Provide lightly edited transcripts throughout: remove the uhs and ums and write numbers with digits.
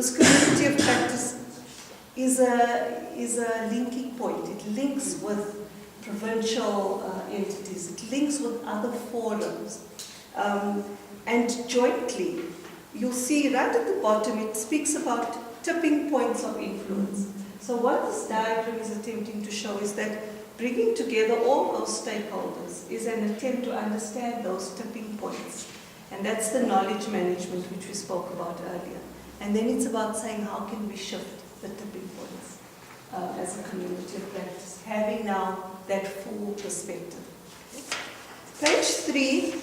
this community of practice is a linking point. It links with provincial entities. It links with other forums. And jointly, you'll see right at the bottom, it speaks about tipping points of influence. So what this diagram is attempting to show is that bringing together all those stakeholders is an attempt to understand those tipping points. And that's the knowledge management which we spoke about earlier. And then it's about saying how can we shift the tipping points as a community of practice, having now that full perspective. Page 3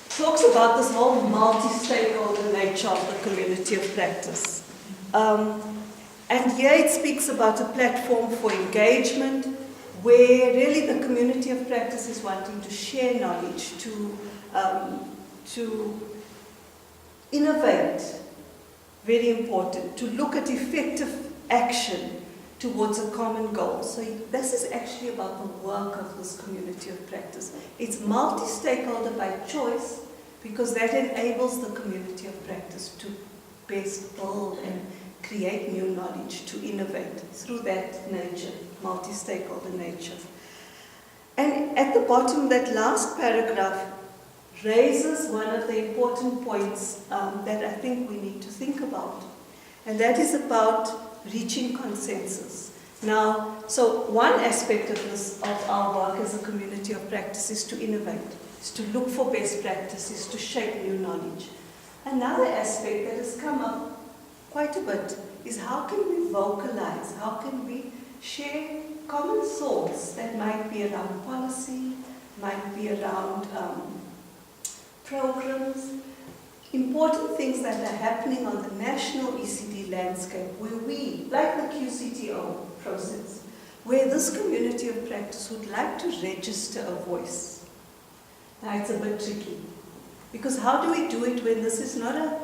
talks about this whole multi-stakeholder nature of the community of practice. And here it speaks about a platform for engagement where really the community of practice is wanting to share knowledge, to innovate, very important, to look at effective action towards a common goal. So this is actually about the work of this community of practice. It's multi-stakeholder by choice because that enables the community of practice to best build and create new knowledge, to innovate through that nature, multi-stakeholder nature. And at the bottom, that last paragraph raises one of the important points that I think we need to think about. And that is about reaching consensus. Now, so one aspect of our work as a community of practice is to innovate, is to look for best practices, to shape new knowledge. Another aspect that has come up quite a bit is how can we vocalize, how can we share common thoughts that might be around policy, might be around programs, important things that are happening on the national ECD landscape where we, like the QCTO process, where this community of practice would like to register a voice. Now it's a bit tricky, because how do we do it when this is not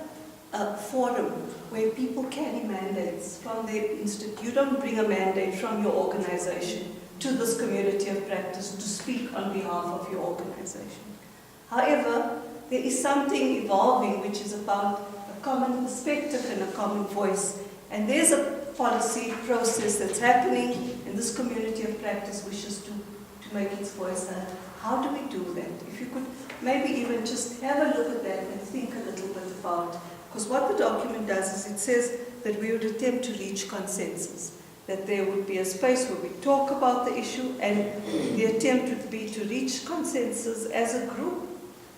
a forum where people carry mandates from their institute? You don't bring a mandate from your organization to this community of practice to speak on behalf of your organization. However, there is something evolving which is about a common perspective and a common voice. And there's a policy process that's happening, and this community of practice wishes to make its voice heard. How do we do that? If you could maybe even just have a look at that and think a little bit about, because what the document does is it says that we would attempt to reach consensus, that there would be a space where we talk about the issue, and the attempt would be to reach consensus as a group,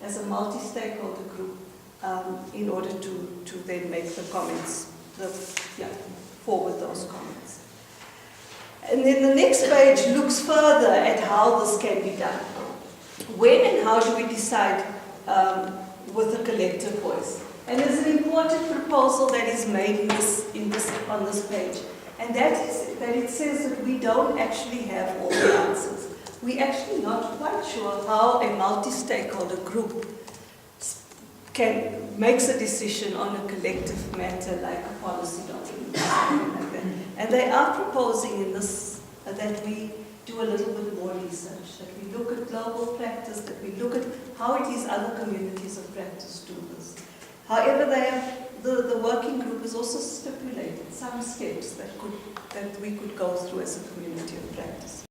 as a multi-stakeholder group, in order to then make the comments, forward those comments. And then the next page looks further at how this can be done. When and how do we decide with a collective voice? And there's an important proposal that is made on this page, and that is that it says that we don't actually have all the answers. We're actually not quite sure how a multi-stakeholder group makes a decision on a collective matter like a policy document or something like that. And they are proposing in this that we do a little bit more research, that we look at global practice, that we look at how it is other communities of practice do this. However, the working group has also stipulated some steps that we could go through as a community of practice.